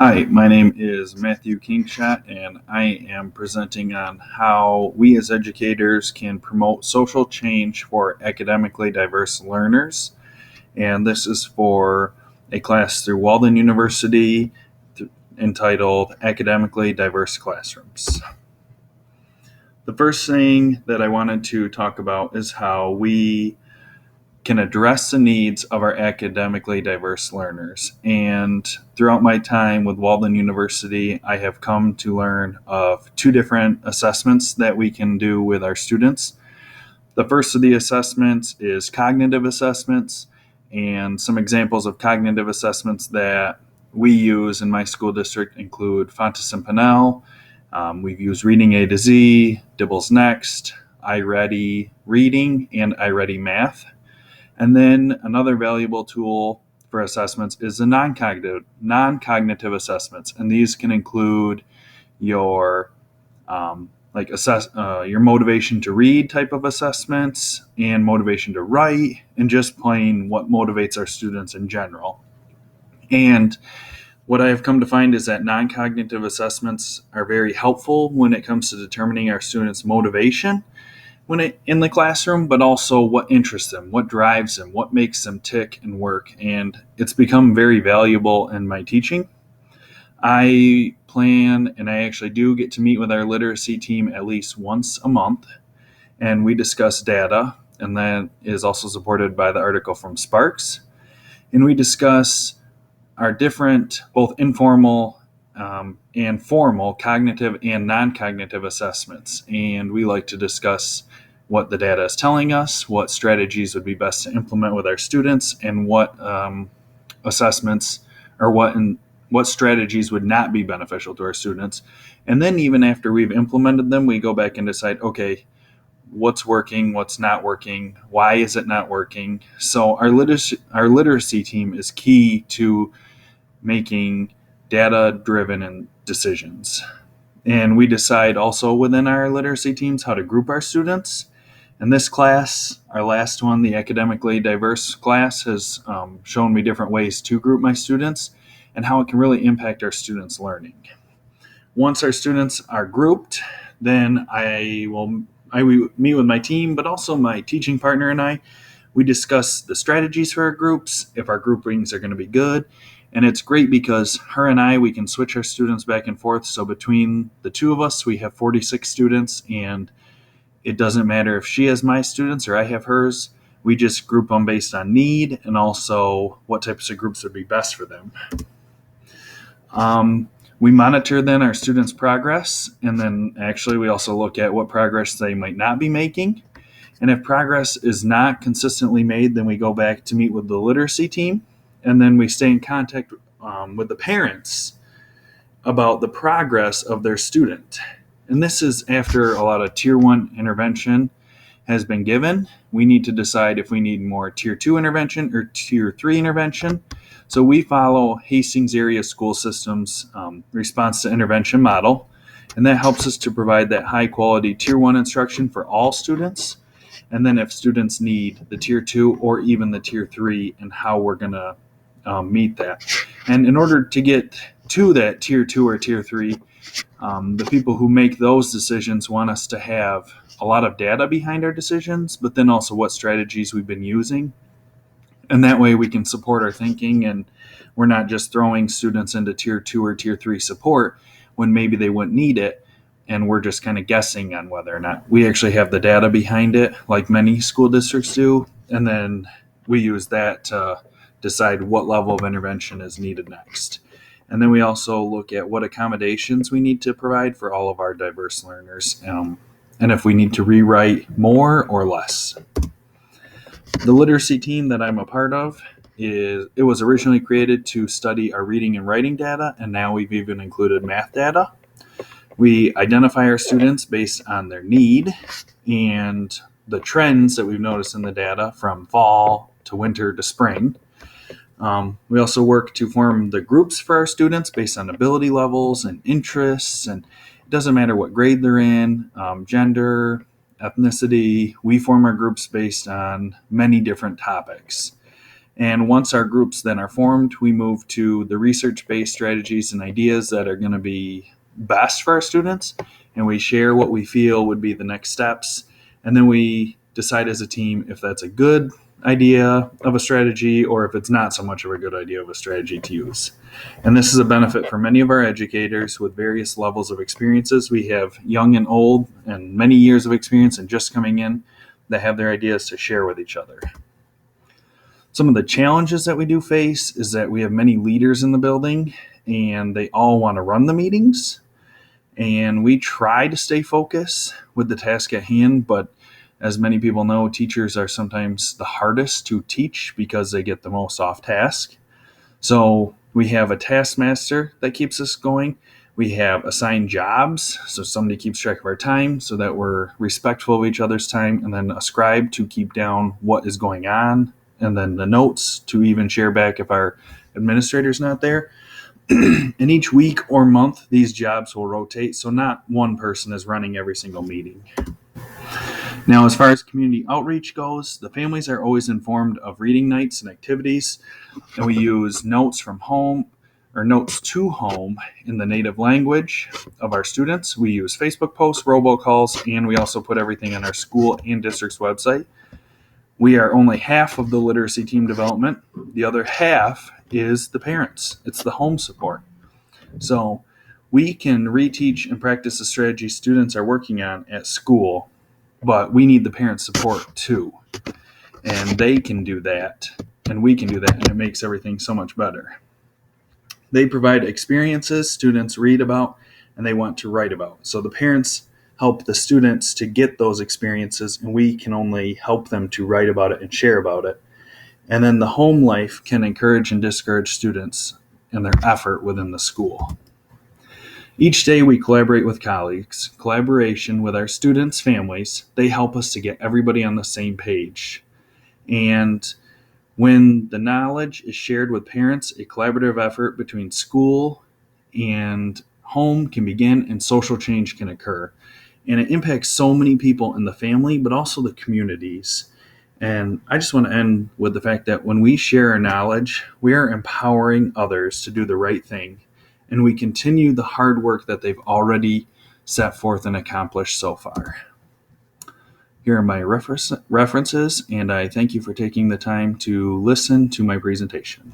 Hi, my name is Mkingshott, and I am presenting on how we as educators can promote social change for academically diverse learners. And this is for a class through Walden University entitled Academically Diverse Classrooms. The first thing that I wanted to talk about is how we can address the needs of our academically diverse learners. And throughout my time with Walden University, I have come to learn of two different assessments that we can do with our students. The first of the assessments is cognitive assessments, and some examples of cognitive assessments that we use in my school district include Fontes and Pinnell. We've used Reading A to Z, Dibble's Next, iReady Reading, and iReady Math. And then another valuable tool for assessments is the non-cognitive assessments, and these can include your your motivation to read type of assessments and motivation to write, and just plain what motivates our students in general. And what I have come to find is that non-cognitive assessments are very helpful when it comes to determining our students' motivation in the classroom, but also what interests them, what drives them, what makes them tick and work. And it's become very valuable in my teaching. I plan, and I actually do get to meet with our literacy team at least once a month, and we discuss data, and that is also supported by the article from Sparks. And we discuss our different, both informal and formal cognitive and non-cognitive assessments. And we like to discuss what the data is telling us, what strategies would be best to implement with our students, and what assessments or what strategies would not be beneficial to our students. And then even after we've implemented them, we go back and decide, okay, what's working, what's not working, why is it not working? So our literacy team is key to making data-driven decisions. And we decide also within our literacy teams how to group our students. And this class, our last one, the academically diverse class, has shown me different ways to group my students and how it can really impact our students' learning. Once our students are grouped, then I will meet with my team, but also my teaching partner and I. We discuss the strategies for our groups, if our groupings are going to be good. And it's great because her and I, we can switch our students back and forth. So between the two of us, we have 46 students, and it doesn't matter if she has my students or I have hers. We just group them based on need and also what types of groups would be best for them. We monitor then our students' progress, and then actually we also look at what progress they might not be making. And if progress is not consistently made, then we go back to meet with the literacy team, and then we stay in contact with the parents about the progress of their student. And this is after a lot of Tier 1 intervention has been given. We need to decide if we need more Tier 2 intervention or Tier 3 intervention. So we follow Hastings Area School System's response to intervention model, and that helps us to provide that high quality Tier 1 instruction for all students. And then if students need the Tier 2 or even the Tier 3, and how we're going to meet that. And in order to get to that Tier 2 or Tier 3, the people who make those decisions want us to have a lot of data behind our decisions, but then also what strategies we've been using. And that way we can support our thinking, and we're not just throwing students into Tier 2 or Tier 3 support when maybe they wouldn't need it, and we're just kind of guessing on whether or not. We actually have the data behind it, like many school districts do, and then we use that to decide what level of intervention is needed next. And then we also look at what accommodations we need to provide for all of our diverse learners, and if we need to rewrite more or less. The literacy team that I'm a part of it was originally created to study our reading and writing data, and now we've even included math data. We identify our students based on their need and the trends that we've noticed in the data from fall to winter to spring. We also work to form the groups for our students based on ability levels and interests, and it doesn't matter what grade they're in, gender, ethnicity. We form our groups based on many different topics. And once our groups then are formed, we move to the research-based strategies and ideas that are going to be best for our students. And we share what we feel would be the next steps. And then we decide as a team if that's a good idea of a strategy or if it's not so much of a good idea of a strategy to use. And this is a benefit for many of our educators with various levels of experiences. We have young and old and many years of experience and just coming in that have their ideas to share with each other. Some of the challenges that we do face is that we have many leaders in the building and they all want to run the meetings. And we try to stay focused with the task at hand, but as many people know, teachers are sometimes the hardest to teach because they get the most off task. So we have a taskmaster that keeps us going. We have assigned jobs, so somebody keeps track of our time so that we're respectful of each other's time, and then a scribe to keep down what is going on, and then the notes to even share back if our administrator's not there. And each week or month, these jobs will rotate, so not one person is running every single meeting. Now, as far as community outreach goes, the families are always informed of reading nights and activities, and we use notes from home or notes to home in the native language of our students. We use Facebook posts, robocalls, and we also put everything on our school and district's website. We are only half of the literacy team development. The other half is the parents. It's the home support. So we can reteach and practice the strategy students are working on at school, but we need the parent support too. And they can do that, and we can do that, and it makes everything so much better. They provide experiences students read about and they want to write about. So the parents help the students to get those experiences, and we can only help them to write about it and share about it. And then the home life can encourage and discourage students in their effort within the school. Each day we collaborate with colleagues. Collaboration with our students' families, they help us to get everybody on the same page. And when the knowledge is shared with parents, a collaborative effort between school and home can begin and social change can occur. And it impacts so many people in the family, but also the communities. And I just want to end with the fact that when we share our knowledge, we are empowering others to do the right thing. And we continue the hard work that they've already set forth and accomplished so far. Here are my references, and I thank you for taking the time to listen to my presentation.